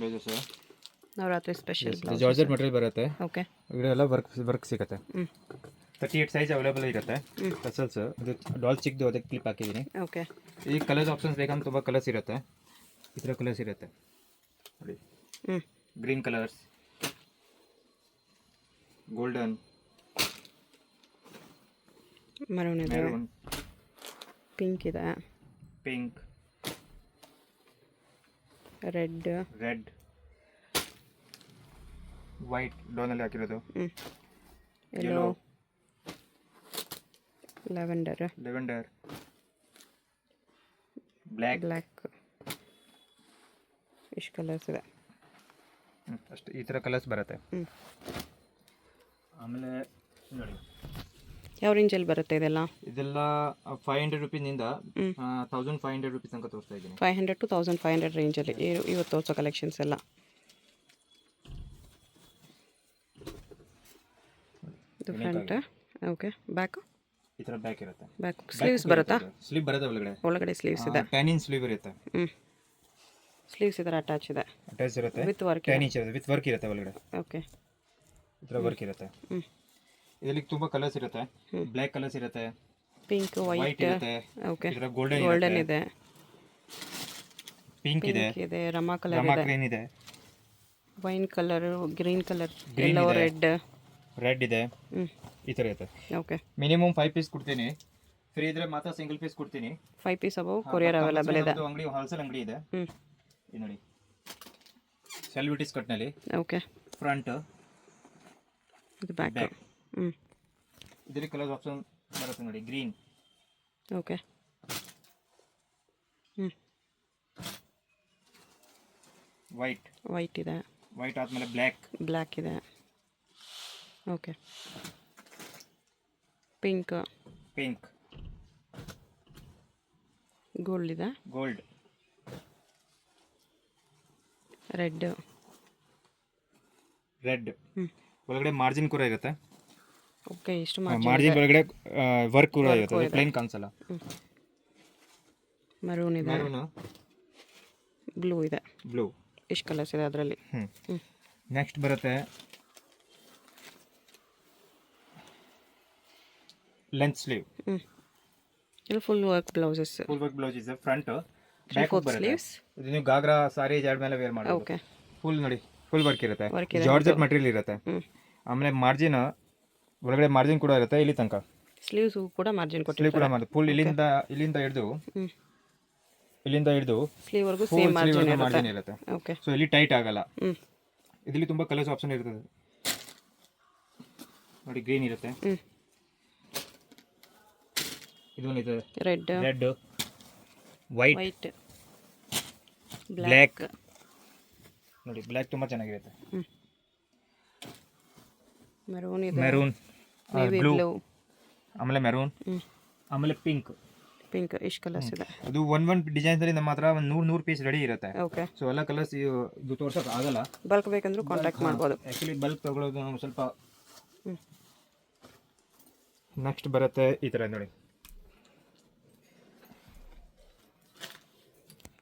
Blouses Navratri special blouse. Georgette material ಬರುತ್ತೆ. Okay. ಇದೆಲ್ಲ work ಸಿಗುತ್ತೆ. 38 ಸೈಜ್ ಅವೈಲೇಬಲ್ ಇರುತ್ತೆ. ಟಸಲ್ಸ್ ಇದು ಡಾಲ್ ಚಿಕ್ದು ಅದಕ್ಕೆ ಕ್ಲಿಪ್ ಹಾಕಿದ್ದೀನಿ. ಓಕೆ. ಈ ಕಲರ್ಸ್ ಆಪ್ಷನ್ಸ್ ಬೇಕಂದ್ರೆ ತುಂಬ ಕಲರ್ಸ್ ಇರುತ್ತೆ. ಈ ಥರ ಕಲರ್ಸ್ ಇರುತ್ತೆ ನೋಡಿ. ಗ್ರೀನ್ ಕಲರ್ಸ್, ಗೋಲ್ಡನ್, ಮರೂನ್ ಇದೆ, ಮೆರೂನ್, ಪಿಂಕ್ ಇದೆ, ಪಿಂಕ್, ರೆಡ್, ವೈಟ್ ಡೋನಲ್ಲಿ ಹಾಕಿರೋದು, ಯೆಲ್ಲೋ, ಲ್ಯಾವೆಂಡರ್, ಬ್ಲ್ಯಾಕ್, ಇಷ್ಟು ಕಲರ್ಸ್ ಇದೆ. ಅಷ್ಟು ಈ ಥರ ಕಲರ್ಸ್ ಬರುತ್ತೆ. ಆಮೇಲೆ ನೋಡಿ ಯಾವ ರೇಂಜಲ್ಲಿ ಬರುತ್ತೆ ಇದೆಲ್ಲ? 500 ರುಪೀಸಿಂದ 1500 ರುಪೀಸ್ ತನಕ ತೋರಿಸ್ತಾ ಇದ್ದೀನಿ. 500 to 1500 ರೇಂಜಲ್ಲಿ ಇವತ್ತು ತೋರಿಸೋ ಕಲೆಕ್ಷನ್ಸ್ ಎಲ್ಲ. ಇದು ಫ್ರಂಟ್. ಓಕೆ. ಬ್ಯಾಕ್ ಈ ಥರ ಬ್ಯಾಕ್ ಇರುತ್ತೆ. ಬ್ಯಾಕ್ ಸ್ಲೀವ್ಸ್ ಬರುತ್ತಾ? ಸ್ಲೀವ್ ಬರುತ್ತೆ ಒಳಗಡೆ ಸ್ಲೀವ್ಸ್ ಇದೆ. 10 ಇಂಚ್ ಸ್ಲೀವ್ ಇರುತ್ತೆ. ಸ್ಲೀವ್ಸ್ ಇದರ ಅಟ್ಯಾಚ್ ಇರುತ್ತೆ. ವಿತ್ ವರ್ಕ್ 10 ಇಂಚ್ ಇರುತ್ತೆ. ವಿತ್ ವರ್ಕ್ ಇರುತ್ತೆ ಒಳಗಡೆ. ಓಕೆ. ಈ ಥರ ವರ್ಕ್ ಇರುತ್ತೆ. ಇದರಲ್ಲಿ ತುಂಬ ಕಲರ್ಸ್ ಇರುತ್ತೆ. ಬ್ಲ್ಯಾಕ್ ಕಲರ್ಸ್ ಇರುತ್ತೆ, ಪಿಂಕ್, ವೈಟ್ ಇರುತ್ತೆ. ಓಕೆ. ಇದರ ಗೋಲ್ಡನ್ ಇದೆ, ಪಿಂಕ್ ಇದೆ, ರಮಾ ಕಲರ್ ಇದೆ, ಗ್ರೀನ್ ಇದೆ, wine colour, green colour, yellow, red ಇದೆ. ಈ ಥರ ಇರುತ್ತೆ. ಓಕೆ. ಮಿನಿಮಮ್ 5 ಪೀಸ್ ಕೊಡ್ತೀನಿ. ಫ್ರೀ ಇದ್ರೆ ಮಾತ್ರ ಸಿಂಗಲ್ ಪೀಸ್ ಕೊಡ್ತೀನಿ. 5 ಪೀಸ್ ಅಬೌವ್ ಕೊರಿಯರ್ ಅವೈಲೇಬಲ್ ಇದೆ. ಅಂಗಡಿ ಹೋಲ್ಸೇಲ್ ಅಂಗಡಿ ಇದೆ. ಇದು ನೋಡಿ ಸೆಲ್ವಿಟಿಸ್ ಕಟ್ನಲ್ಲಿ. ಓಕೆ. ಫ್ರಂಟ್, ಇದು ಬ್ಯಾಕ್. ಇದರಲ್ಲಿ ಕಲರ್ ಆಪ್ಷನ್ ಬರುತ್ತೆ ನೋಡಿ. Green, okay. ವೈಟ್ ಇದೆ. ವೈಟ್ ಆದಮೇಲೆ ಬ್ಲ್ಯಾಕ್ ಇದೆ. ಓಕೆ. ಪಿಂಕ್, ಗೋಲ್ಡ್ ಇದೆ, ರೆಡ್ ಒಳಗಡೆ ಮಾರ್ಜಿನ್ ಕೂಡ ಇರುತ್ತೆ. ಓಕೆ. ಇಷ್ಟು ಮಾರ್ಜಿನ್ ಒಳಗಡೆ ವರ್ಕ್ ಕೂಡ ಇರುತ್ತೆ, ಪ್ಲೇನ್ ಕಾಣಿಸಲ್ಲ. ಮರೂನ್ ಇದೆ, ಬ್ಲೂ ಇದೆ. ಇಷ್ಟು ಕಲರ್ಸ್ ಇದೆ ಅದರಲ್ಲಿ. ನೆಕ್ಸ್ಟ್ ಬರುತ್ತೆ ಲೆಂತ್ ಸ್ಲೀವ್. ಇದು ಫುಲ್ ವರ್ಕ್ ಬ್ಲೌಸ್ ಇದೆ. ಫ್ರಂಟ್, ಬ್ಯಾಕ್ ಬರುತ್ತೆ. ಇದು ನೀವು ಗಾಗ್ರಾ ಸಾರಿ ಜಾಡ್ ಮೇಲೆ ವೇರ್ ಮಾಡಬಹುದು. ಓಕೆ. ಫುಲ್ ವರ್ಕ್ ಇರುತ್ತೆ. ಜಾರ್ಜೆಟ್ ಮಟೀರಿಯಲ್ ಇರುತ್ತೆ. ಆಮೇಲೆ ಮಾರ್ಜಿನ್ ಒಳಗಡೆ ಮಾರ್ಜಿನ್ ಕೂಡ ಇರುತ್ತೆ. ಇಲ್ಲಿ ತನಕ ಸ್ಲೀವ್ಸ್ ಕೂಡ ಮಾರ್ಜಿನ್ ಕೊಟ್ಟಿರ್ತಾರೆ. ಫುಲ್ ಇಲ್ಲಿಂದ ಹಿಡಿದು ಸ್ಲೀವ್ ವರೆಗೂ ಸೇಮ್ ಮಾರ್ಜಿನ್ ಇರುತ್ತೆ. ಓಕೆ. ಸೊ ಇಲ್ಲಿ ಟೈಟ್ ಆಗಲ್ಲ. ಇದರಲ್ಲಿ ತುಂಬಾ ಕಲರ್ಸ್ ಆಪ್ಷನ್ ಇರ್ತದೆ ನೋಡಿ. ಗ್ರೀನ್ ಇರುತ್ತೆ, ಇದೊಂದಿದೆ, ರೆಡ್, ವೈಟ್, ಬ್ಲ್ಯಾಕ್ ನೋಡಿ. ಬ್ಲ್ಯಾಕ್ ತುಂಬಾ ಚೆನ್ನಾಗಿರುತ್ತೆ. ಮೆರೂನ್, ಬ್ಲೂ, ಆಮೇಲೆ ಮೆರೂನ್, ಆಮೇಲೆ ಪಿಂಕ್. ಇಷ್ಟು ಕಲರ್ಸ್ ಇದೆ. ಅದು ಒಂದ್ ಡಿಸೈನ್ಸ್ ಅಲ್ಲಿ ನಮ್ಮ ಹತ್ರ 100 ಪೀಸ್ ರೆಡಿ ಇರುತ್ತೆ. ಓಕೆ. ಸೊ ಎಲ್ಲ ಕಲರ್ಸ್ ಇದು ತೋರ್ಸಕ್ ಆಗಲ್ಲ. ಬಲ್ಕ್ ಬೇಕಂದ್ರೂ ಕಾಂಟ್ಯಾಕ್ಟ್ ಮಾಡ್ಬೋದು. ಆಕ್ಚುಲಿ ಬಲ್ಕ್ ತಗೊಳ್ಳೋದು ನಾವು ಸ್ವಲ್ಪ. ನೆಕ್ಸ್ಟ್ ಬರುತ್ತೆ ಈ ತರ ನೋಡಿ.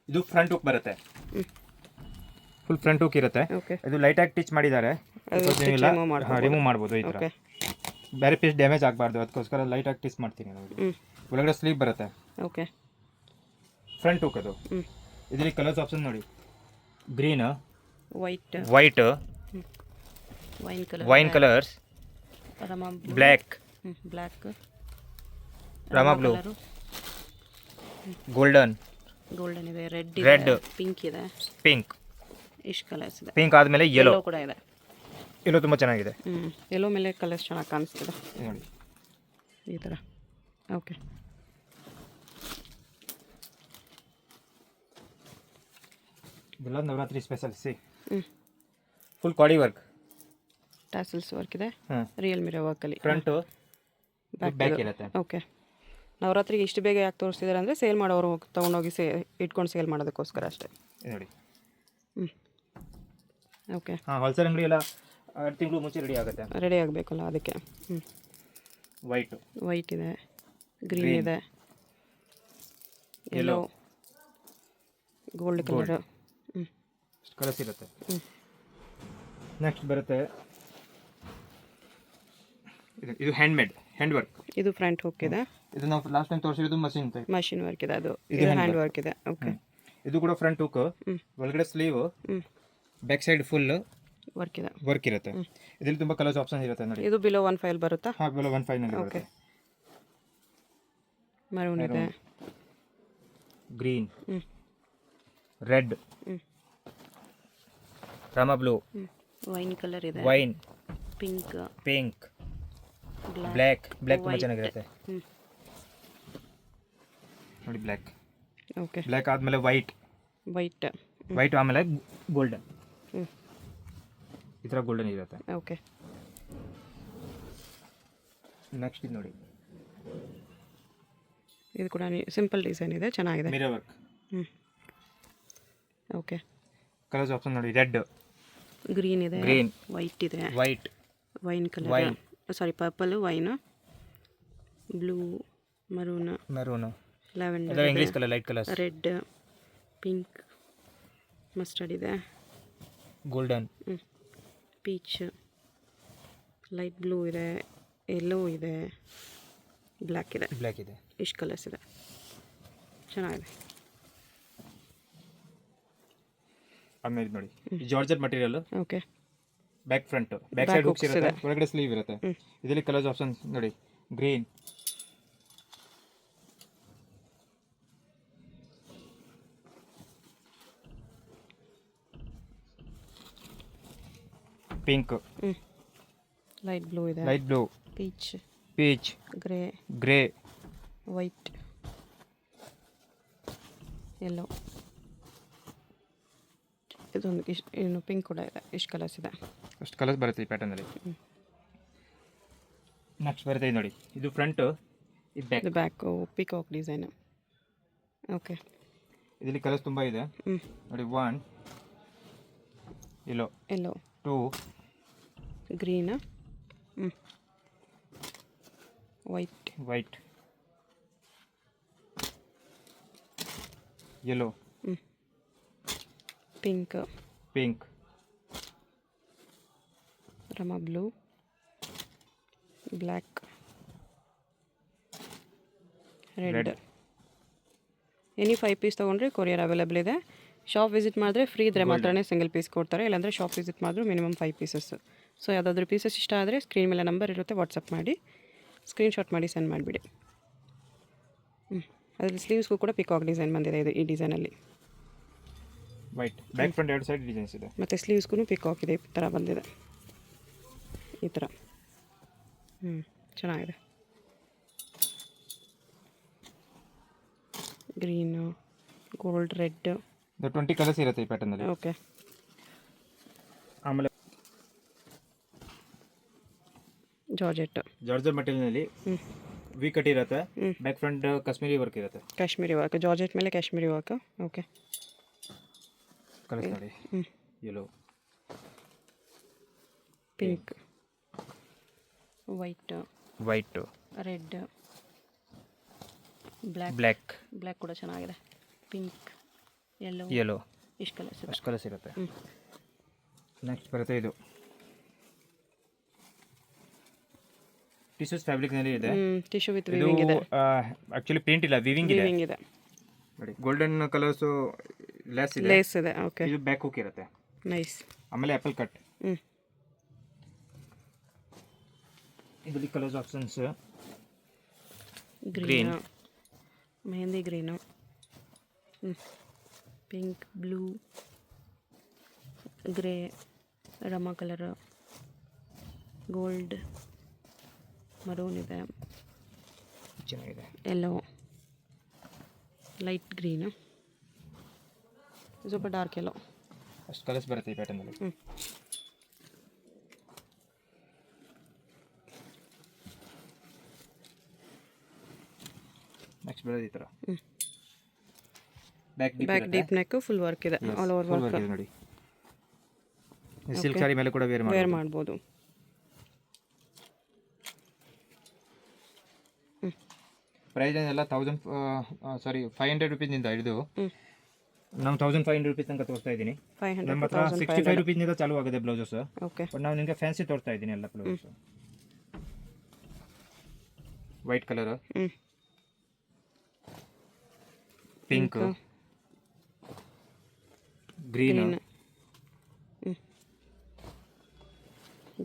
ಇದು ಫ್ರಂಟ್ ಹುಕ್ ಬರುತ್ತೆ. ಫುಲ್ ಫ್ರಂಟ್ ಹುಕ್ ಇರುತ್ತೆ. ಇದು ಲೈಟ್ ಆಗಿ ಟಿಚ್ ಮಾಡಿದ್ದಾರೆ. ರಿಮೂವ್ ಮಾಡ್ಬೋದು. ಈ ತರ ಬೇರೆ ಪೀಸ್ ಡ್ಯಾಮೇಜ್ ಆಗಬಾರ್ದು, ಅದಕ್ಕೋಸ್ಕರ ಲೈಟ್ ಆಗಿ ಟಿಚ್ ಮಾಡ್ತೀನಿ ನೋಡಿ. ಒಳಗಡೆ ಸ್ಲೀವ್ ಬರುತ್ತೆ. ಓಕೆ. ಫ್ರಂಟ್ ಹುಕ್ ಅದು. ಇದರಲ್ಲಿ ಕಲರ್ಸ್ ಆಪ್ಷನ್ ನೋಡಿ. Green, white, wine colours, black, ರಾಮಾ ಬ್ಲೂ, ಗೋಲ್ಡನ್ ಇದೆ, ರೆಡ್, ಪಿಂಕ್ ಇದೆ, ಇಷ್ಟು ಕಲರ್ಸ್ ಇದೆ. ಪಿಂಕ್ ಆದಮೇಲೆ ಯೆಲ್ಲೋ ಕೂಡ ಇದೆ. ಯೆಲ್ಲೋ ತುಂಬ ಚೆನ್ನಾಗಿದೆ. ಯೆಲ್ಲೋ ಮೇಲೆ ಕಲರ್ಸ್ ಚೆನ್ನಾಗಿ ಕಾಣಿಸ್ತಿದೆ ನೋಡಿ ಈ ಥರ. ಓಕೆ. ಇದೆಲ್ಲ ನವರಾತ್ರಿ ಸ್ಪೆಷಲ್. ಫುಲ್ ಕಾಡಿ ವರ್ಕ್, ಟ್ಯಾಸಲ್ಸ್ ವರ್ಕ್ ಇದೆ, ರಿಯಲ್ ಮಿರರ್ ವರ್ಕಲ್ಲಿ. ಫ್ರಂಟು ಬ್ಯಾಕ್ ಇರುತ್ತೆ. ಓಕೆ. ನವರಾತ್ರಿಗೆ ಇಷ್ಟು ಬೇಗ ಯಾಕೆ ತೋರಿಸ್ತಿದ್ದಾರೆ ಅಂದರೆ ಸೇಲ್ ಮಾಡೋರು ತೊಗೊಂಡೋಗಿ ಇಟ್ಕೊಂಡು ಸೇಲ್ ಮಾಡೋದಕ್ಕೋಸ್ಕರ ಅಷ್ಟೇ ನೋಡಿ. ಓಕೆ. ಹೋಲ್ಸೇಲ್ ಅಂಗಡಿ ಎಲ್ಲ 2 ತಿಂಗಳು ಮುಂಚೆ ರೆಡಿ ಆಗಬೇಕಲ್ಲ ಅದಕ್ಕೆ. ವೈಟ್ ಇದೆ, ಗ್ರೀನ್ ಇದೆ, ಯೆಲ್ಲೋ, ಗೋಲ್ಡ್ ಕಲರ್, ಕಲರ್ಸ್ ಇರುತ್ತೆ. ನೆಕ್ಸ್ಟ್ ಬರುತ್ತೆ ಇದು ಹ್ಯಾಂಡ್ ವರ್ಕ್. ಇದು ಫ್ರಂಟ್ ಹುಕ್ ಇದೆ. ಇದು ನಾವು ಲಾಸ್ಟ್ ಟೈಮ್ ತೋರಿಸಿರೋದು ಮಷಿನ್ ವರ್ಕ್ ಇದೆ. ಅದು ಇದು ಹ್ಯಾಂಡ್ ವರ್ಕ್ ಇದೆ. ಓಕೆ. ಇದು ಕೂಡ ಫ್ರಂಟ್ ಹುಕ್, ಒಳಗಡೆ sleeve, back side full work ಇರುತ್ತೆ. ಇದರಲ್ಲಿ ತುಂಬಾ ಕಲರ್ಸ್ ಆಪ್ಷನ್ ಇರುತ್ತೆ ನೋಡಿ. ಇದು ಬಿಲೋ 1.5 ಬರುತ್ತಾ? ಹಾಂ, ಬಿಲೋ 1.5 ನಲ್ಲಿ ಬರುತ್ತೆ. ಮರೂನ್ ಇದೆ, ಗ್ರೀನ್, ರೆಡ್, ರಾಮ ಬ್ಲೂ, ವೈನ್ ಕಲರ್ ಇದೆ, ವೈನ್, ಪಿಂಕ್, ಬ್ಲ್ಯಾಕ್ ತುಂಬಾ ಚೆನ್ನಾಗಿರುತ್ತೆ ನೋಡಿ. ಓಕೆ. ಬ್ಲ್ಯಾಕ್ ಆದಮೇಲೆ ವೈಟ್ ಆಮೇಲೆ ಗೋಲ್ಡನ್, ಈ ಥರ ಗೋಲ್ಡನ್ ಇರುತ್ತೆ. ಓಕೆ. ನೆಕ್ಸ್ಟ್ ಇದು ನೋಡಿ, ಇದು ಕೂಡ ಸಿಂಪಲ್ ಡಿಸೈನ್ ಇದೆ, ಚೆನ್ನಾಗಿದೆ. Mirror work. Okay. Colours option ನೋಡಿ, ರೆಡ್, ಗ್ರೀನ್ ಇದೆ, ವೈಟ್ ಇದೆ, wine colour, sorry purple, wine, blue, maroon, lavender, English colour, light colours, red, pink, mustard ಇದೆ, ಗೋಲ್ಡನ್, ಪೀಚ್, ಲೈಟ್ ಬ್ಲೂ ಇದೆ, ಯೆಲ್ಲೋ ಇದೆ, ಬ್ಲ್ಯಾಕ್ ಇದೆ. ಇಷ್ಟು ಕಲರ್ಸ್ ಇದೆ, ಚೆನ್ನಾಗಿದೆ. ಆಮೇಲೆ ನೋಡಿ georgette material. Okay. Back side hooks ಇರುತ್ತೆ, ಒಳಗಡೆ ಸ್ಲೀವ್ ಇರುತ್ತೆ. ಇದರಲ್ಲಿ ಕಲರ್ಸ್ ಆಪ್ಷನ್ ನೋಡಿ, ಗ್ರೀನ್, ಪಿಂಕ್, ಲೈಟ್ ಬ್ಲೂ ಇದೆ, ಪೀಚ್, ಗ್ರೇ, ವೈಟ್, ಯೆಲ್ಲೋ, ಇದೊಂದು ಇನ್ನು ಪಿಂಕ್ ಕೂಡ ಇದೆ. ಇಷ್ಟು ಕಲರ್ಸ್ ಇದೆ. ಅಷ್ಟು ಕಲರ್ಸ್ ಬರುತ್ತೆ ಈ ಪ್ಯಾಟರ್ನಲ್ಲಿ. ನೆಕ್ಸ್ಟ್ ಬರುತ್ತೆ ಇದು ನೋಡಿ, ಇದು ಫ್ರಂಟ್, ಇದು ಬ್ಯಾಕು ಪಿಕಾಕ್ ಡಿಸೈನ್. ಓಕೆ. ಇದರಲ್ಲಿ ಕಲರ್ಸ್ ತುಂಬ ಇದೆ ನೋಡಿ. 1 yellow, 2 green, white, yellow, pink, ರಮಾ blue, black, red. Any 5 piece ತೊಗೊಂಡ್ರೆ ಕೊರಿಯರ್ ಅವೈಲೇಬಲ್ ಇದೆ. ಶಾಪ್ ವಿಸಿಟ್ ಮಾಡಿದ್ರೆ ಫ್ರೀ ಇದ್ದರೆ ಮಾತ್ರನೇ ಸಿಂಗಲ್ ಪೀಸ್ ಕೊಡ್ತಾರೆ, ಇಲ್ಲಾಂದರೆ ಶಾಪ್ ವಿಸಿಟ್ ಮಾಡಿದ್ರು ಮಿನಿಮಮ್ 5 ಪೀಸಸ್. ಸೊ ಯಾವುದಾದ್ರೂ ಪೀಸಸ್ ಇಷ್ಟ ಆದರೆ ಸ್ಕ್ರೀನ್ ಮೇಲೆ ನಂಬರ್ ಇರುತ್ತೆ, ವಾಟ್ಸಪ್ ಮಾಡಿ ಸ್ಕ್ರೀನ್ಶಾಟ್ ಮಾಡಿ ಸೆಂಡ್ ಮಾಡಿಬಿಡಿ. ಅದರಲ್ಲಿ ಸ್ಲೀವ್ಸ್ಗೂ ಕೂಡ ಪಿಕಾಕ್ ಡಿಸೈನ್ ಬಂದಿದೆ. ಇದು ಈ ಡಿಸೈನಲ್ಲಿ ವೈಟ್, ಬ್ಯಾಕ್ ಫ್ರಂಟ್ ಎರಡು ಸೈಡ್ ಡಿಸೈನ್ಸ್ ಇದೆ. ಮತ್ತು ಸ್ಲೀವ್ಸ್ಗೂ ಪಿಕಾಕ್ ಇದೆ, ಈ ಥರ ಬಂದಿದೆ, ಈ ಥರ. ಚೆನ್ನಾಗಿದೆ. ಗ್ರೀನು, ಗೋಲ್ಡ್, ರೆಡ್, 20 ಕಲರ್ಸ್ ಇರುತ್ತೆ ಈ ಪ್ಯಾಟರ್ನಲ್ಲಿ. ಓಕೆ. ಆಮೇಲೆ ಜಾರ್ಜೆಟ್ ಮಟೀರಿಯಲ್ನಲ್ಲಿ ವಿ ಕಟ್ ಇರುತ್ತೆ, ಬ್ಯಾಕ್ ಫ್ರಂಟ್ ಕಾಶ್ಮೀರಿ ವರ್ಕ್ ಇರುತ್ತೆ. ಜಾರ್ಜೆಟ್ ಮೇಲೆ ಕಾಶ್ಮೀರಿ ವರ್ಕ್. ಓಕೆ. ಕಲರ್ಸ್ ನೋಡಿ, yellow, pink, white, red, black ಕೂಡ ಚೆನ್ನಾಗಿದೆ. ಪಿಂಕ್, ಯೆಲ್ಲೋ, ಇಷ್ಟು ಕಲರ್ಸ್ ಇರುತ್ತೆ. ನೆಕ್ಸ್ಟ್ ಬರುತ್ತೆ ಇದು ಟಿಶ್ಯೂಸ್ ಫ್ಯಾಬ್ರಿಕ್ನಲ್ಲಿ ಇದೆ. ಟಿಶ್ಯೂ ವಿತ್ ವೀವಿಂಗ್ ಇದೆ. ಆಕ್ಚುಲಿ ಪ್ರಿಂಟ್ ಇಲ್ಲ, ವೀವಿಂಗ್ ಇದೆ ನೋಡಿ. ಗೋಲ್ಡನ್ ಕಲರ್ಸ್ ಲೇಸ್ ಇದೆ. ಓಕೆ. ಇದು ಬ್ಯಾಕ್ ಹುಕ್ ಇರುತ್ತೆ. ನೈಸ್. ಆಮೇಲೆ ಆಪಲ್ ಕಟ್. ಇದರಲ್ಲಿ colours options green, mehndi green, pink, blue, grey, ರಮಾ ಕಲರ್, ಗೋಲ್ಡ್, ಮರೂನ್ ಇದೆ, ಚೆನ್ನಾಗಿದೆ, ಯೆಲ್ಲೋ, ಲೈಟ್ ಗ್ರೀನು, ಸ್ವಲ್ಪ ಡಾರ್ಕ್ ಯೆಲ್ಲೋ. ಅಷ್ಟು ಕಲರ್ಸ್ ಬರುತ್ತೆ ಈ ಪ್ಯಾಟರ್ನಲ್ಲಿ. ನೆಕ್ಸ್ಟ್ ಬರೋದು ಈ ಥರ back deep neck, full work ಇದೆ, ಆಲ್ ಓವರ್ ವರ್ಕ್ ನೋಡಿ. ಸಿಲ್ಕ್ ಸಾರಿ ಮೇಲೆ ಕೂಡ ವೇರ್ ಮಾಡ್ಬೋದು. ಪ್ರೈಸ್ ಎಲ್ಲ 500 ರೂಪೀಸಿಂದ ಹಿಡಿದು ನಾವು 1500 ರುಪೀಸ್ ತನಕ ತೋರಿಸ್ತಾ ಇದ್ದೀನಿ. 500 ನಮ್ಮ ಹತ್ರ 65 ರುಪೀಸ್ನಿಂದ ಚಾಲೂ ಆಗುತ್ತೆ ಬ್ಲೌಸಸ್. ಓಕೆ. ಬಟ್ ನಾವು ನಿಮಗೆ ಫ್ಯಾನ್ಸಿ ತೋರಿಸ್ತಾ ಇದ್ದೀನಿ ಎಲ್ಲ blouses. White colour, pink, green,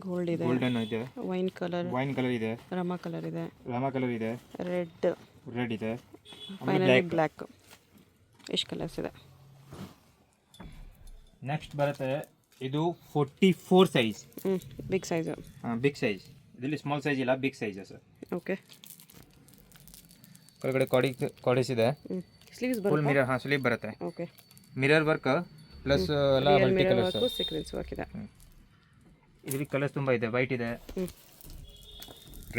gold ಇದೆ, ಗೋಲ್ಡನ್ ಇದೆ, ವೈನ್ ಕಲರ್ ಇದೆ, ರಾಮ ಕಲರ್ ಇದೆ, ರೆಡ್ ಇದೆ, ಫೈನಲಿ ಬ್ಲ್ಯಾಕ್. ಎಷ್ಟು ಕಲರ್ಸ್ ಇದೆ? ನೆಕ್ಸ್ಟ್ ಬರುತ್ತೆ ಇದು 44 size. Big size. Big size. ಇದರಲ್ಲಿ ಸ್ಮಾಲ್ ಸೈಜ್ ಇಲ್ಲ, ಬಿಗ್ ಸೈಜ್ ಸರ್. ಓಕೆ. ಕೆಳಗಡೆ ಕಾಡಿಸ್ ಇದೆ. ಸ್ಲೀವ್ಸ್ ಫುಲ್ ಬರುತ್ತೆ. ಮಿರರ್, ಸ್ಲೀವ್ ಬರುತ್ತೆ. ಓಕೆ. ಮಿರರ್ ವರ್ಕ್ ಪ್ಲಸ್ ಎಲ್ಲ ಮಲ್ಟಿ ಕಲರ್ಸ್. ಸೀಕ್ವೆನ್ಸ್ ವರ್ಕ್ ಇದೆ. ಇದರಲ್ಲಿ ಕಲರ್ಸ್ ತುಂಬ ಇದೆ. ವೈಟ್ ಇದೆ,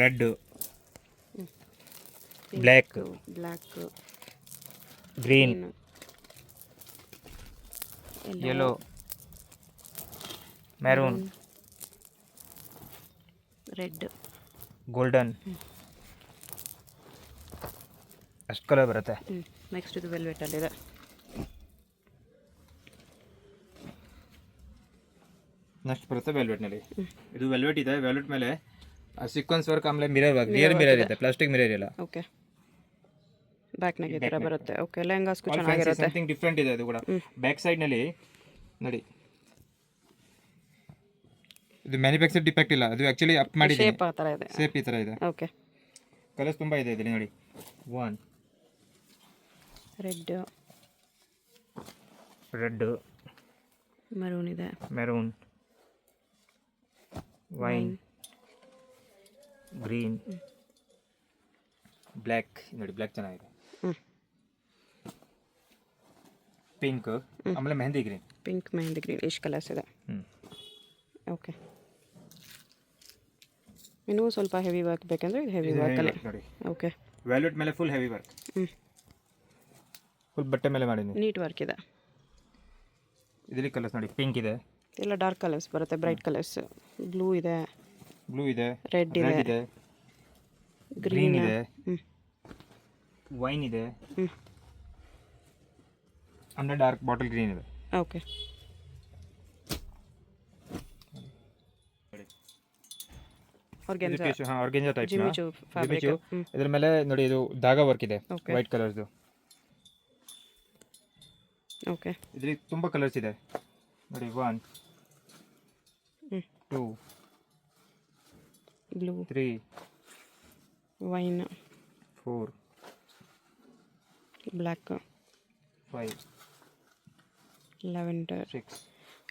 red, black, green, yellow, maroon, red, golden, ಅಷ್ಟು ಕಲರ್ ಬರುತ್ತೆ. ನೆಕ್ಸ್ಟ್ ಇದು ವೆಲ್ವೆಟ್ ಅಲ್ಲಿದೆ. ನೆಕ್ಸ್ಟ್ ಬರುತ್ತೆ ವೆಲ್ವೆಟ್ನಲ್ಲಿ. ಇದು ವೆಲ್ವೆಟ್ ಇದೆ. ವೆಲ್ವೆಟ್ ಮೇಲೆ ಸೀಕ್ವೆನ್ಸ್ ವರ್ಕ್, ಆಮೇಲೆ ಮಿರರ್ ವರ್ಕ್, ರಿಯಲ್ ಮಿರರ್ ಇದೆ, ಪ್ಲಾಸ್ಟಿಕ್ ಮಿರರ್ ಇಲ್ಲ. ಓಕೆ. ಬ್ಯಾಕ್ನಾಗ ಈ ಥರ ಬರುತ್ತೆ. ಓಕೆ. ಲೆಹಂಗಾಸ್ಗೂ ಚೆನ್ನಾಗಿರುತ್ತೆ. ಸಮಥಿಂಗ್ ಡಿಫ್ರೆಂಟ್ ಇದೆ ಅದು ಕೂಡ. ಬ್ಯಾಕ್ ಸೈಡ್ನಲ್ಲಿ ನೋಡಿ, ಇದು ಮ್ಯಾನುಫ್ಯಾಕ್ಚರ್ ಡಿಫೆಕ್ಟ್ ಇಲ್ಲ, ಅದು ಆ್ಯಕ್ಚುಲಿ ಅಪ್ ಮಾಡಿದ್ದೀನಿ. ಶೇಪ್ ಆ ಥರ ಇದೆ. ಶೇಪ್ ಈ ಥರ ಇದೆ. ಓಕೆ. ಕಲರ್ಸ್ ತುಂಬ ಇದೆ ಇದರಲ್ಲಿ ನೋಡಿ. 1 ರೆಡ್, ಮೆರೂನ್ ಇದೆ, ಮೆರೂನ್, ವೈನ್, ಗ್ರೀನ್, ಬ್ಲ್ಯಾಕ್. ನೋಡಿ ಬ್ಲ್ಯಾಕ್ ಚೆನ್ನಾಗಿದೆ. ಪಿಂಕ್, ಆಮೇಲೆ ಮೆಹಂದಿ ಗ್ರೀನ್. ಇಷ್ಟು ಕಲರ್ಸ್ ಇದೆ. ಓಕೆ. ಇನ್ನೂ ಸ್ವಲ್ಪ ಹೆವಿ ವರ್ಕ್ ಬೇಕಂದ್ರೆ ಇದು ಹೆವಿ ವರ್ಕಲ್ಲಿ ನೋಡಿ. ಓಕೆ. ವೆಲ್ವೆಟ್ ಮೇಲೆ ಫುಲ್ ಹೆವಿ ವರ್ಕ್, ಫುಲ್ ಬಟ್ಟೆ ಮೇಲೆ ಮಾಡಿದ್ದೀನಿ. ನೀಟ್ ವರ್ಕ್ ಇದೆ. ಇದರಲ್ಲಿ ಕಲರ್ಸ್ ನೋಡಿ. ಪಿಂಕ್ ಇದೆ, ಎಲ್ಲ ಡಾರ್ಕ್ ಕಲರ್ಸ್ ಬರುತ್ತೆ, ಬ್ರೈಟ್ ಕಲರ್ಸ್. ಬ್ಲೂ ಇದೆ, ರೆಡ್ ಇದೆ, ಗ್ರೀನ್ ಇದೆ, ವೈನ್ ಇದೆ, ಆಮೇಲೆ ಡಾರ್ಕ್ ಬಾಟಲ್ ಗ್ರೀನ್ ಇದೆ. Okay. Organza type. Jimmy choo fabric. ಇದರ ಮೇಲೆ ನೋಡಿ ಇದು ದಾಗ ವರ್ಕ್ ಇದೆ, ವೈಟ್ ಕಲರ್ದು. ಓಕೆ. ಇದರಲ್ಲಿ ತುಂಬ ಕಲರ್ಸ್ ಇದೆ ನೋಡಿ. 1 2 ಬ್ಲೂ, 3 ವೈನ್, 4 ಬ್ಲ್ಯಾಕ್, 5 ಲ್ಯಾವೆಂಡರ್. 6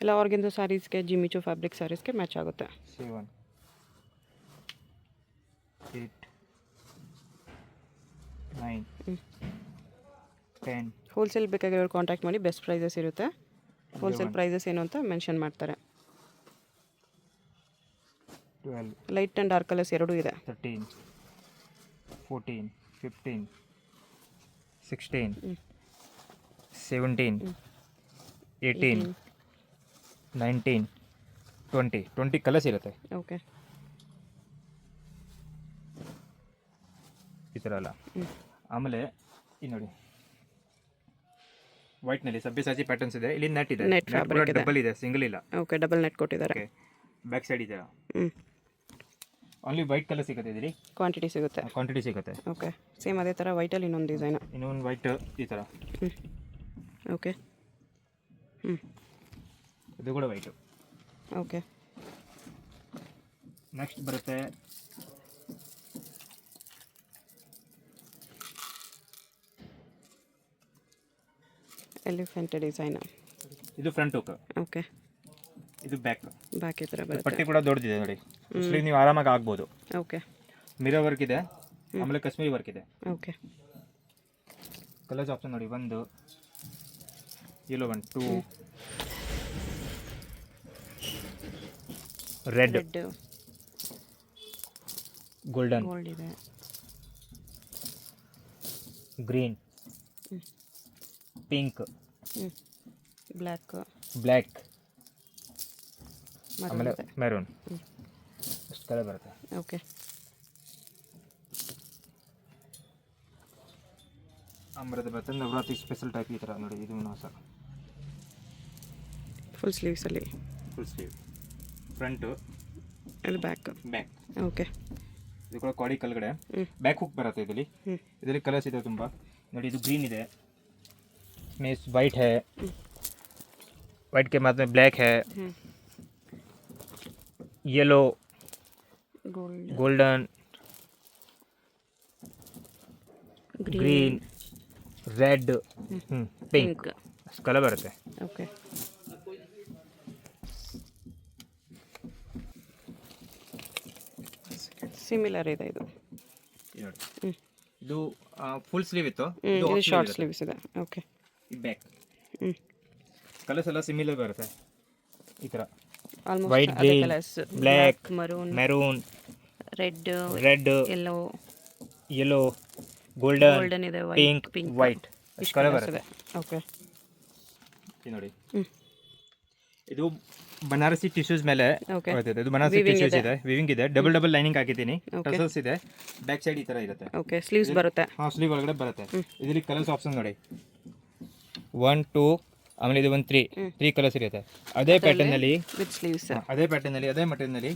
ಎಲ್ಲ ಆರ್ಗೆಂಜಾ ಸ್ಯಾರೀಸ್ಗೆ, ಜಿಮಿಚು ಫ್ಯಾಬ್ರಿಕ್ ಸ್ಯಾರೀಸ್ಗೆ ಮ್ಯಾಚ್ ಆಗುತ್ತೆ. 7 8 9 10. ಹೋಲ್ಸೇಲ್ ಬೇಕಾಗಿರೋರು ಕಾಂಟ್ಯಾಕ್ಟ್ ಮಾಡಿ, ಬೆಸ್ಟ್ ಪ್ರೈಸಸ್ ಇರುತ್ತೆ. ಹೋಲ್ಸೇಲ್ ಪ್ರೈಸಸ್ ಏನು ಅಂತ ಮೆನ್ಷನ್ ಮಾಡ್ತಾರೆ. 12 ಲೈಟ್ ಆ್ಯಂಡ್ ಡಾರ್ಕ್ ಕಲರ್ಸ್ ಎರಡೂ ಇದೆ. 13 14 15 16 17 18 19 20 ಕಲರ್ಸ್ ಇರುತ್ತೆ. ಓಕೆ. ಈ ಥರ ಅಲ್ಲ. ಆಮೇಲೆ ಈ ನೋಡಿ ವೈಟ್ನಲ್ಲಿ ಸಬ್ಯಸಾಚಿ ಪ್ಯಾಟರ್ನ್ಸ್ ಇದೆ. ಇಲ್ಲಿ ನೆಟ್ ಇದೆ, ನೆಟ್ ಫ್ಯಾಬ್ರಿಕ್ ಇದೆ, ಡಬಲ್ ಇದೆ, ಸಿಂಗಲ್ ಇಲ್ಲ. ಓಕೆ. ಡಬಲ್ ನೆಟ್ ಕೊಟ್ಟಿದ್ದಾರೆ. ಬ್ಯಾಕ್ ಸೈಡ್ ಇದೆ. ಓನ್ಲಿ ವೈಟ್ ಕಲರ್ ಸಿಗುತ್ತೆ ಇದರಲ್ಲಿ. ಕ್ವಾಂಟಿಟಿ ಸಿಗುತ್ತೆ. ಓಕೆ. ಸೇಮ್ ಅದೇ ಥರ ವೈಟಲ್ಲಿ ಇನ್ನೊಂದು ಡಿಸೈನ್. ಇನ್ನೊಂದು ವೈಟ್ ಈ ಥರ. ಓಕೆ. ಇದು ಕೂಡ ವೈಟು. ಓಕೆ. ನೆಕ್ಸ್ಟ್ ಬರುತ್ತೆ ಎಲಿಫೆಂಟ್ ಡಿಸೈನ್. ಇದು ಫ್ರಂಟ್ ಹುಕ್. ಓಕೆ. ಇದು ಬ್ಯಾಕ್ ಈ ಥರ ಬರುತ್ತೆ. ಪಟ್ಟಿ ಕೂಡ ದೊಡ್ಡದಿದೆ ನೋಡಿ. ಸ್ಲೀವ್ ನೀವು ಆರಾಮಾಗಿ ಆಗ್ಬೋದು. ಓಕೆ. ಮಿರರ್ ವರ್ಕ್ ಇದೆ, ಆಮೇಲೆ ಕಾಶ್ಮೀರಿ ವರ್ಕ್ ಇದೆ. ಓಕೆ. ಕಲರ್ಸ್ ಆಪ್ಷನ್ ನೋಡಿ. 1 yellow 1 2 ರೆಡ್, ಗೋಲ್ಡನ್, ಗೋಲ್ಡ್ ಇದೆ, ಗ್ರೀನ್, ಪಿಂಕ್, ಬ್ಲ್ಯಾಕ್, ಆಮೇಲೆ ಮೆರೂನ್. ಅಷ್ಟು ಕಲರ್ ಬರುತ್ತೆ. ಓಕೆ. ಆಮೇಲೆ ಬರುತ್ತೆ ನವರಾತ್ರಿ ಸ್ಪೆಷಲ್ ಟೈಪ್ ಈ ಥರ ನೋಡಿ, ಇದು ಸರ್ ಫುಲ್ ಸ್ಲೀವ್ಸಲ್ಲಿ. ಫುಲ್ ಸ್ಲೀವ್, ಫ್ರಂಟು, ಅದು ಬ್ಯಾಕ್. ಬ್ಯಾಕ್. ಓಕೆ. ಇದು ಕೂಡ ಕಾಡಿ ಕೆಳಗಡೆ ಬ್ಯಾಕ್ ಹುಕ್ ಬರುತ್ತೆ ಇದರಲ್ಲಿ. ಇದರಲ್ಲಿ ಕಲರ್ಸ್ ಇದೆ ತುಂಬ ನೋಡಿ. ಇದು ಗ್ರೀನ್ ಇದೆ, मीन्स वाइट है, वाइट के बाद में ब्लैक है, yellow, golden, green, red, pink colour बರುತ್ತೆ. ಓಕೆ. ಸಿಮಿಲರ್ ಇದೆ ಇದು. ಇದು ಫುಲ್ ಸ್ಲೀವ್ ಇತ್ತು, ಇದು ಶಾರ್ಟ್ ಸ್ಲೀವ್ಸ್ ಇದೆ. ಓಕೆ. ಈ ಬ್ಯಾಕ್ ಕಲರ್ಸ್ ಎಲ್ಲ ಸಿಮಿಲರ್ ಬರುತ್ತೆ ಈ ಥರ. ಆಲ್ಮೋಸ್ಟ್ ವೈಟ್, ಅದೇ green, colours. Black, maroon, maroon, red, yellow, golden golden ಇದೆ, ಪಿಂಕ್, ವೈಟ್ ಕಲರ್ ಬರುತ್ತೆ. ಓಕೆ. ಇದು ನೋಡಿ, ಇದು ಬನಾರಸಿ ಟಿಶ್ಯೂಸ್ ಮೇಲೆ Okay. ಬರ್ತದೆ. ಇದು ಬನಾರಸಿ ಟಿಶ್ಯೂಸ್ ಇದೆ, ವಿವಿಂಗ್ ಇದೆ, ಡಬಲ್ ಲೈನಿಂಗ್ ಹಾಕಿದ್ದೀನಿ, ಟಸಲ್ಸ್ ಇದೆ, ಬ್ಯಾಕ್ ಸೈಡ್ ಈ ಥರ ಇರುತ್ತೆ. ಓಕೆ. ಸ್ಲೀವ್ಸ್ ಬರುತ್ತೆ. ಹಾಂ, ಸ್ಲೀವ್ ಒಳಗಡೆ ಬರುತ್ತೆ. ಇದರಲ್ಲಿ ಕಲರ್ಸ್ ಆಪ್ಷನ್ ನೋಡಿ, 1 2 ಆಮೇಲೆ ಇದು ಒಂದು 3 ಕಲರ್ಸ್ ಇರುತ್ತೆ. ಅದೇ ಪ್ಯಾಟರ್ನಲ್ಲಿ ವಿತ್ ಸ್ಲೀವ್ಸ್, ಅದೇ ಪ್ಯಾಟರ್ನಲ್ಲಿ ಅದೇ ಮಟೀರಿಯಲ್ನಲ್ಲಿ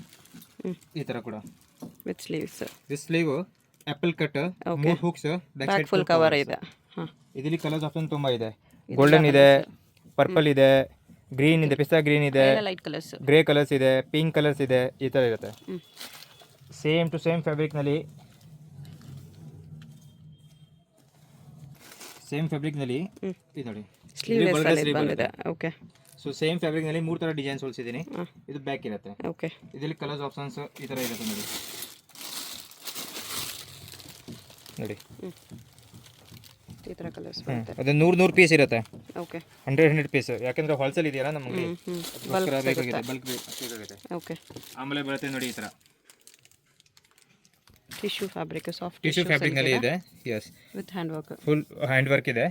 ಈ ಥರ ಕೂಡ with sleeves. This sleeve apple cut, 3 hooks, back side full cover ಇದೆ. ಹಾಂ. ಇದರಲ್ಲಿ ಕಲರ್ಸ್ ಆಪ್ಷನ್ ತುಂಬ ಇದೆ. ಗೋಲ್ಡನ್ ಇದೆ, ಪರ್ಪಲ್ ಇದೆ, ಗ್ರೀನ್ ಇದೆ, ಪಿಸ್ತಾ ಗ್ರೀನ್ ಇದೆ, ಲೈಟ್ ಕಲರ್ಸ್, ಗ್ರೇ ಕಲರ್ಸ್ ಇದೆ, ಪಿಂಕ್ ಕಲರ್ಸ್ ಇದೆ, ಈ ಥರ ಇರುತ್ತೆ. ಸೇಮ್ ಟು ಸೇಮ್ ಫ್ಯಾಬ್ರಿಕ್ನಲ್ಲಿ ಇದು ನೋಡಿ, ಸ್ಲೀವ್ಲೆಸ್ ಅಲ್ಲಿ ಬಂದಿದೆ. ಓಕೆ. ಸೊ ಸೇಮ್ ಫ್ಯಾಬ್ರಿಕ್ನಲ್ಲಿ 3 ಥರ ಡಿಸೈನ್ಸ್ ಹೊಲಿಸಿದ್ದೀನಿ. ಇದು ಬ್ಯಾಕ್ ಇರುತ್ತೆ. ಓಕೆ. ಇದರಲ್ಲಿ ಕಲರ್ಸ್ ಆಪ್ಷನ್ಸ್ ಈ ಥರ ಇರುತ್ತೆ ನೋಡಿ. ಈ ಥರ ಕಲರ್ಸ್ ಬರುತ್ತೆ. ಅದು 100 ಪೀಸ್ ಇರುತ್ತೆ. ಓಕೆ. 100 ಪೀಸ್, ಯಾಕಂದ್ರೆ ಹೋಲ್ಸೇಲ್ ಇದೆಯಲ್ಲ ನಮಗೆ, ಬೇಕಾಗಿದೆ, ಬಲ್ಕ್ ಬೇಕಾಗಿದೆ. ಓಕೆ. ಆಮೇಲೆ ಬರುತ್ತೆ ನೋಡಿ ಈ ಥರ ಟಿಶ್ಯೂ ಫ್ಯಾಬ್ರಿಕ್, ಸಾಫ್ಟ್ ಟಿಶ್ಯೂ ಫ್ಯಾಬ್ರಿಕ್ನಲ್ಲಿ ಇದೆ. Yes, with hand work, full hand work ಇದೆ.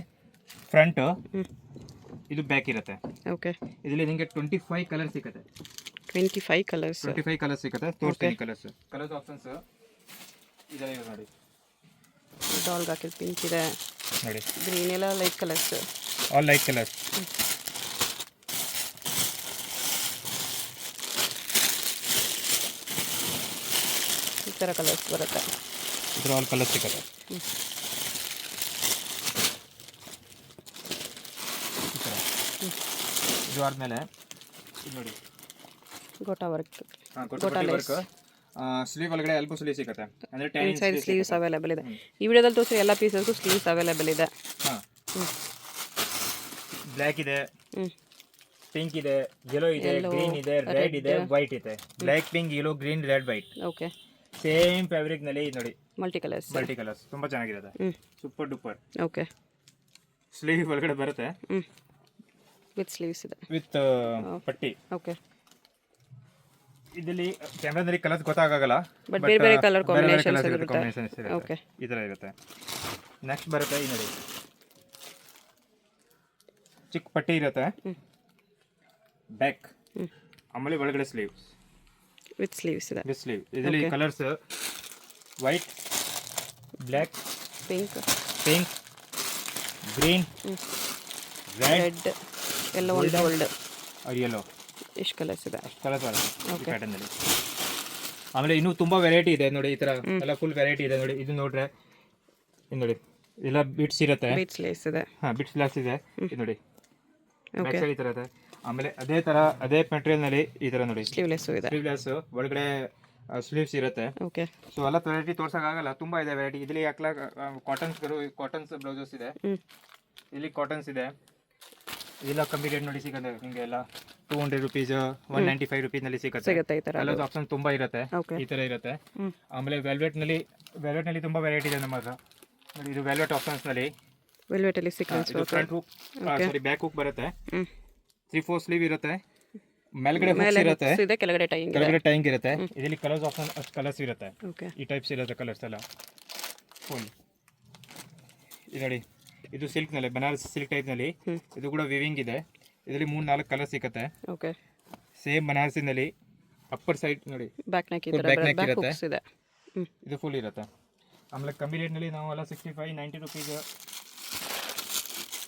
ಫ್ರಂಟ್ ಇದು ಬ್ಯಾಕ್ ಇರುತ್ತೆ. ಓಕೆ. ಇದರಲ್ಲಿ ನಿಮಗೆ 25 ಕಲರ್ ಸಿಗುತ್ತೆ. 25 ಕಲರ್ಸ್. 25 ಕಲರ್ಸ್ ಸಿಗುತ್ತೆ. ತೋರಿಸ್ತೀನಿ ಕಲರ್ಸ್ ಆಪ್ಷನ್ಸ್ ಇದೆ ನೋಡಿ. ಡಾಲ್ಗೆ ಹಾಕಿದ ಪಿಂಕ್ ಇದೆ ನೋಡಿ, ಗ್ರೀನ್ ಎಲ್ಲ light colours, all light colours. ಈ ಥರ ಕಲರ್ಸ್ ಬರುತ್ತೆ. ಇದ್ರ ಆಲ್ ಕಲರ್ಸ್ ಸಿಗುತ್ತೆ. ಇದು ಆದಮೇಲೆ ಇದು ನೋಡಿ, gota work, gota work. Sleeve ಒಳಗಡೆ ಎಲ್ಬೋ ಸ್ಲೀವ್ ಸಿಗುತ್ತೆ, ಅಂದರೆ 10 ಇನ್ಸೈಡ್ ಸ್ಲೀವ್ಸ್ ಅವೈಲೇಬಲ್ ಇದೆ. ಈ ವಿಡಿಯೋದಲ್ಲಿ ತೋರಿಸಿರೋ ಎಲ್ಲ ಪೀಸಸ್ಗೂ ಸ್ಲೀವ್ಸ್ ಅವೈಲೇಬಲ್ ಇದೆ. ಹಾಂ, ಬ್ಲ್ಯಾಕ್ ಇದೆ, ಪಿಂಕ್ ಇದೆ, ಯೆಲ್ಲೋ ಇದೆ, ಗ್ರೀನ್ ಇದೆ, ರೆಡ್ ಇದೆ, ವೈಟ್ ಇದೆ. Black, pink, yellow, green, red, white. Okay. Same ಫ್ಯಾಬ್ರಿಕ್ನಲ್ಲಿ ನೋಡಿ, ಮಲ್ಟಿ ಕಲರ್ಸ್ ತುಂಬ ಚೆನ್ನಾಗಿರುತ್ತೆ. Super duper. ಓಕೆ. ಸ್ಲೀವ್ ಒಳಗಡೆ ಬರುತ್ತೆ, ವಿತ್ ಸ್ಲೀವ್ಸ್ ಇದೆ, ವಿತ್ ಪಟ್ಟಿ. ಓಕೆ. ಇದರಲ್ಲಿ ಕ್ಯಾಮ್ರಾದಲ್ಲಿ ಕಲರ್ಸ್ ಗೊತ್ತಾಗಲ್ಲ, ಬಟ್ ಬೇರೆ ಬೇರೆ ಕಲರ್ ಕಾಂಬಿನೇಷನ್ಸ್ ಇರುತ್ತೆ. ಓಕೆ. ಈ ಥರ ಇರುತ್ತೆ. ನೆಕ್ಸ್ಟ್ ಬರುತ್ತೆ ಈ ನೋಡಿ, ಚಿಕ್ಕ ಪಟ್ಟಿ ಇರುತ್ತೆ, ಬ್ಯಾಕ್, ಆಮೇಲೆ ಒಳಗಡೆ ಸ್ಲೀವ್ ವಿತ್ ಸ್ಲೀವ್ಸ್ ಇದೆ. With sleeve. ಇದರಲ್ಲಿ colours white, black, pink, green, red, yellow, gold, yellow. ಎಷ್ಟು ಕಲರ್ಸ್ ಇದೆ? ಕಲರ್ಸ್ ಬರುತ್ತೆ ಈ ಪ್ಯಾಟರ್ನಲ್ಲಿ. ಆಮೇಲೆ ಇನ್ನೂ ತುಂಬ ವೆರೈಟಿ ಇದೆ ನೋಡಿ, ಈ ಥರ ಎಲ್ಲ ಫುಲ್ ವೆರೈಟಿ ಇದೆ ನೋಡಿ. ಇದು ನೋಡ್ರೆ ಇದು ನೋಡಿ, ಎಲ್ಲ ಬಿಟ್ಸ್ ಇರುತ್ತೆ, ಬಿಟ್ಸ್ ಲೇಸ್ ಇದೆ. ಹಾಂ, ಬಿಟ್ಸ್ ಲೇಸ್ ಇದೆ. ಇದು ನೋಡಿ, ಬ್ಯಾಕ್ ಸೈಡ್ ಈ ಥರ ಇದೆ. ಆಮೇಲೆ ಅದೇ ಮೆಟೀರಿಯಲ್ನಲ್ಲಿ ಈ ಥರ ನೋಡಿ, ಸ್ಲೀವ್ಲೆಸ್ ಇದೆ, ಸ್ಲೀವ್ಲೆಸ್ ಒಳಗಡೆ ಸ್ಲೀವ್ಸ್ ಇರುತ್ತೆ. ಓಕೆ. ಸೊ ಎಲ್ಲ ವೆರೈಟಿ ತೋರ್ಸೋಕ್ಕಾಗಲ್ಲ, ತುಂಬ ಇದೆ ವೆರೈಟಿ. ಇದರಲ್ಲಿ ಕಾಟನ್ಸ್ ಬ್ಲೌಸಸ್ ಇದೆ, ಇಲ್ಲಿ ಕಾಟನ್ಸ್ ಇದೆ. ಇದೆಲ್ಲ ಕಮ್ಮಿ ರೇಟ್ ನೋಡಿ ಸಿಗುತ್ತೆ ನಿಮಗೆ, ಎಲ್ಲ 200 ರುಪೀಸ್, 195 ರುಪೀಸ್ನಲ್ಲಿ ಸಿಗುತ್ತೆ. ಈ ಥರ ಕಲರ್ಸ್ ಆಪ್ಷನ್ ತುಂಬ ಇರುತ್ತೆ, ಈ ಥರ ಇರುತ್ತೆ. ಆಮೇಲೆ ವೆಲ್ವೆಟ್ನಲ್ಲಿ ತುಂಬ ವೆರೈಟಿ ಇದೆ ನಮ್ಮ ಹತ್ರ ನೋಡಿ. ಇದು ವೆಲ್ವೆಟ್ ಆಪ್ಷನ್ಸ್ನಲ್ಲಿ ವೆಲ್ವೆಟಲ್ಲಿ ಸೀಕ್ವೆನ್ಸ್ ಫ್ರಂಟ್ ಹುಕ್, ಸಾರಿ ಬ್ಯಾಕ್ ಹುಕ್ ಬರುತ್ತೆ, 3-4 ಸ್ಲೀವ್ ಇರುತ್ತೆ, ಮೇಲ್ಗಡೆ ಹುಕ್ಸ್ ಇರುತ್ತೆ, ಕೆಳಗಡೆ ಟೈಂಗ್ ಇರುತ್ತೆ. ಇದರಲ್ಲಿ ಕಲರ್ಸ್ ಆಪ್ಷನ್ ಕಲರ್ಸ್ ಇರುತ್ತೆ, ಈ ಟೈಪ್ಸ್ ಇರುತ್ತೆ ಕಲರ್ಸ್ ಎಲ್ಲ ಫುಲ್. ಇದು ನೋಡಿ, ಇದು ಸಿಲ್ಕ್ನಲ್ಲಿ, ಬನಾರಸ್ ಸಿಲ್ಕ್ ಟೈಪ್ನಲ್ಲಿ. ಇದು ಕೂಡ ವಿವಿಂಗ್ ಇದೆ. ಇದರಲ್ಲಿ 3-4 ಕಲರ್ ಸಿಗುತ್ತೆ. ಓಕೆ. ಸೇಮ್ ಬನಾರಸಿನಲ್ಲಿ ಅಪ್ಪರ್ ಸೈಡ್ ನೋಡಿ, ಬ್ಯಾಕ್ ನೆಕ್ ಇರುತ್ತೆ, ಇದು ಫುಲ್ ಇರುತ್ತೆ. ಆಮೇಲೆ ಕಮ್ಮಿ ರೇಟ್ನಲ್ಲಿ ನಾವು ಎಲ್ಲ 65-90 ರುಪೀಸ್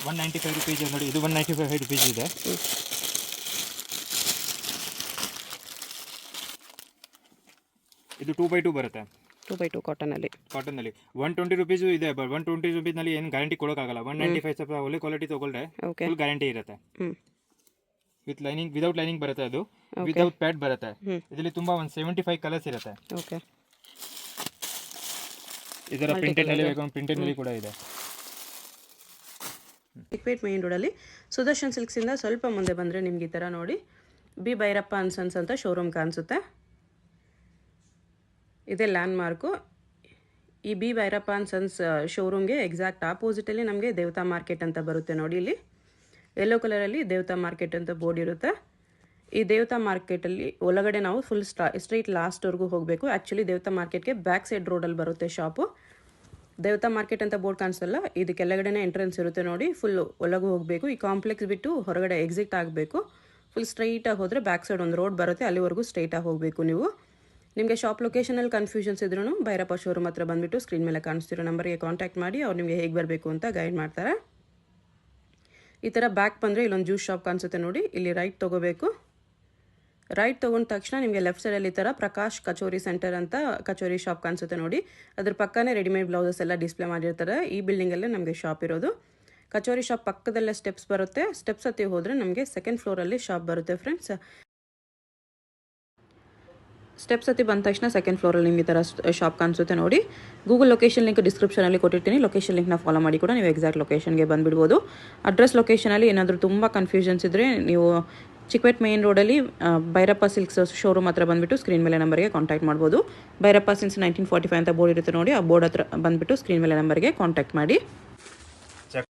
195 ರುಪೀಸ್ ನೋಡಿ, ಇದು 195 ರುಪೀಸ್ ಇದೆ. ಇದು 2x2 ಬರುತ್ತೆ, 2x2 ಕಾಟನಲ್ಲಿ. 120 ರುಪೀಸು ಇದೆ. 120 ರುಪೀಸ್ನಲ್ಲಿ ಏನು ಗ್ಯಾರಂಟಿ ಕೊಡೋಕ್ಕಾಗಲ್ಲ. 195 ಸ್ವಲ್ಪ ಒಳ್ಳೆ ಕ್ವಾಲಿಟಿ ತೊಗೊಳ್ರೆ ಫುಲ್ ಗ್ಯಾರಂಟಿ ಇರುತ್ತೆ. ವಿತ್ ಲೈನಿಂಗ್, ವಿದೌಟ್ ಲೈನಿಂಗ್ ಬರುತ್ತೆ, ಅದು ವಿದೌಟ್ ಪ್ಯಾಡ್ ಬರುತ್ತೆ. ಇದರಲ್ಲಿ ತುಂಬ ಒಂದು 75 ಕಲರ್ಸ್ ಇರುತ್ತೆ. ಓಕೆ, ಇದರ ಪ್ರಿಂಟೆಡ್ನಲ್ಲಿ ಬೇಕು, ಪ್ರಿಂಟೆಡ್ನಲ್ಲಿ ಕೂಡ ಇದೆ. ಚಿಕ್ಕಪೇಟ್ ಮೇನ್ ರೋಡಲ್ಲಿ ಸುದರ್ಶನ್ ಸಿಲ್ಕ್ಸಿಂದ ಸ್ವಲ್ಪ ಮುಂದೆ ಬಂದರೆ ನಿಮ್ಗೆ ಈ ಥರ ನೋಡಿ ಬಿ ಭೈರಪ್ಪ ಅಂಡ್ ಸನ್ಸ್ ಅಂತ ಶೋರೂಮ್ ಕಾಣಿಸುತ್ತೆ. ಇದೇ ಲ್ಯಾಂಡ್ ಮಾರ್ಕು. ಈ ಬಿ ಭೈರಪ್ಪ ಅಂಡ್ ಸನ್ಸ್ ಶೋರೂಮ್ಗೆ ಎಕ್ಸಾಕ್ಟ್ ಆಪೋಸಿಟಲ್ಲಿ ನಮಗೆ ದೇವತಾ ಮಾರ್ಕೆಟ್ ಅಂತ ಬರುತ್ತೆ ನೋಡಿ. ಇಲ್ಲಿ ಯೆಲ್ಲೋ ಕಲರಲ್ಲಿ ದೇವತಾ ಮಾರ್ಕೆಟ್ ಅಂತ ಬೋರ್ಡ್ ಇರುತ್ತೆ. ಈ ದೇವತಾ ಮಾರ್ಕೆಟಲ್ಲಿ ಒಳಗಡೆ ನಾವು ಫುಲ್ ಸ್ಟ್ರೈಟ್ ಲಾಸ್ಟ್ವರೆಗೂ ಹೋಗಬೇಕು. ಆ್ಯಕ್ಚುಲಿ ದೇವತಾ ಮಾರ್ಕೆಟ್ಗೆ ಬ್ಯಾಕ್ ಸೈಡ್ ರೋಡಲ್ಲಿ ಬರುತ್ತೆ ಶಾಪು. ದೇವತಾ ಮಾರ್ಕೆಟ್ ಅಂತ ಬೋರ್ಡ್ ಕಾಣಿಸಲ್ಲ, ಇದು ಕೆಳಗಡೆನೇ ಎಂಟ್ರೆನ್ಸ್ ಇರುತ್ತೆ ನೋಡಿ. ಫುಲ್ ಒಳಗೆ ಹೋಗಬೇಕು. ಈ ಕಾಂಪ್ಲೆಕ್ಸ್ ಬಿಟ್ಟು ಹೊರಗಡೆ ಎಕ್ಸಿಟ್ ಆಗಬೇಕು. ಫುಲ್ ಸ್ಟ್ರೈಟಾಗಿ ಹೋದರೆ ಬ್ಯಾಕ್ ಸೈಡ್ ಒಂದು ರೋಡ್ ಬರುತ್ತೆ, ಅಲ್ಲಿವರೆಗೂ ಸ್ಟ್ರೈಟಾಗಿ ಹೋಗಬೇಕು ನೀವು. ನಿಮಗೆ ಶಾಪ್ ಲೊಕೇಶನಲ್ಲಿ ಕನ್ಫ್ಯೂಷನ್ಸ್ ಇದ್ರೂ ಭೈರಪ್ಪ ಶೋರೂಮ್ ಹತ್ರ ಬಂದುಬಿಟ್ಟು ಸ್ಕ್ರೀನ್ ಮೇಲೆ ಕಾಣಿಸ್ತಿರೋ ನಂಬರ್ಗೆ ಕಾಂಟ್ಯಾಕ್ಟ್ ಮಾಡಿ ಅವ್ರು ನಿಮಗೆ ಹೇಗೆ ಬರಬೇಕು ಅಂತ ಗೈಡ್ ಮಾಡ್ತಾರೆ. ಈ ಥರ ಬ್ಯಾಕ್ ಬಂದರೆ ಇಲ್ಲೊಂದು ಜ್ಯೂಸ್ ಶಾಪ್ ಕಾಣಿಸುತ್ತೆ ನೋಡಿ, ಇಲ್ಲಿ ರೈಟ್ ತೊಗೋಬೇಕು. ರೈಟ್ ತೊಗೊಂಡ ತಕ್ಷಣ ನಿಮಗೆ ಲೆಫ್ಟ್ ಸೈಡಲ್ಲಿ ಈ ಥರ ಪ್ರಕಾಶ್ ಕಚೋರಿ ಸೆಂಟರ್ ಅಂತ ಕಚೋರಿ ಶಾಪ್ ಕಾಣಿಸುತ್ತೆ ನೋಡಿ. ಅದ್ರ ಪಕ್ಕನೇ ರೆಡಿಮೇಡ್ ಬ್ಲೌಸಸ್ ಎಲ್ಲ ಡಿಸ್ಪ್ಲೇ ಮಾಡಿರ್ತಾರೆ. ಈ ಬಿಲ್ಡಿಂಗಲ್ಲೇ ನಮಗೆ ಶಾಪ್ ಇರೋದು. ಕಚೋರಿ ಶಾಪ್ ಪಕ್ಕದಲ್ಲೇ ಸ್ಟೆಪ್ಸ್ ಬರುತ್ತೆ. ಸ್ಟೆಪ್ಸ್ ಹತ್ತಿ ಹೋದರೆ ನಮಗೆ ಸೆಕೆಂಡ್ ಫ್ಲೋರಲ್ಲಿ ಶಾಪ್ ಬರುತ್ತೆ ಫ್ರೆಂಡ್ಸ್. ಸ್ಟೆಪ್ಸ್ ಹತ್ತಿ ಬಂದ ತಕ್ಷಣ ಸೆಕೆಂಡ್ ಫ್ಲೋರಲ್ಲಿ ನಿಮಗೆ ಈ ಥರ ಶಾಪ್ ಕಾಣಿಸುತ್ತೆ ನೋಡಿ. ಗೂಗಲ್ ಲೊಕೇಶನ್ ಲಿಂಕ್ ಡಿಸ್ಕ್ರಿಪ್ಷನಲ್ಲಿ ಕೊಟ್ಟಿರ್ತೀನಿ. ಲೊಕೇಶನ್ ಲಿಂಕ್ನ ಫಾಲೋ ಮಾಡಿ ಕೂಡ ನೀವು ಎಕ್ಸಾಕ್ಟ್ ಲೊಕೇಶನ್ಗೆ ಬಂದುಬಿಡ್ಬೋದು. ಅಡ್ರೆಸ್ ಲೊಕೇಶನಲ್ಲಿ ಏನಾದರೂ ತುಂಬ ಕನ್ಫ್ಯೂಷನ್ಸ್ ಇದ್ದರೆ ನೀವು ಚಿಕ್ಕಪೇಟ್ ಮೇನ್ ರೋಡಲ್ಲಿ ಭೈರಪ್ಪ ಸಿಲ್ಕ್ಸ್ ಶೋರೂಮ್ ಹತ್ರ ಬಂದುಬಿಟ್ಟು ಸ್ಕ್ರೀನ್ ಮೇಲೆ ನಂಬರ್ಗೆ ಕಾಂಟ್ಯಾಕ್ಟ್ ಮಾಡ್ಬೋದು. ಭೈರಪ್ಪ ಸಿನ್ಸ್ 1945 ಅಂತ ಬೋರ್ಡ್ ಇರುತ್ತೆ ನೋಡಿ, ಆ ಬೋರ್ಡ್ ಹತ್ರ ಬಂದುಬಿಟ್ಟು ಸ್ಕ್ರೀನ್ ಮೇಲೆ ನಂಬರ್ಗೆ ಕಾಂಟ್ಯಾಕ್ಟ್ ಮಾಡಿ.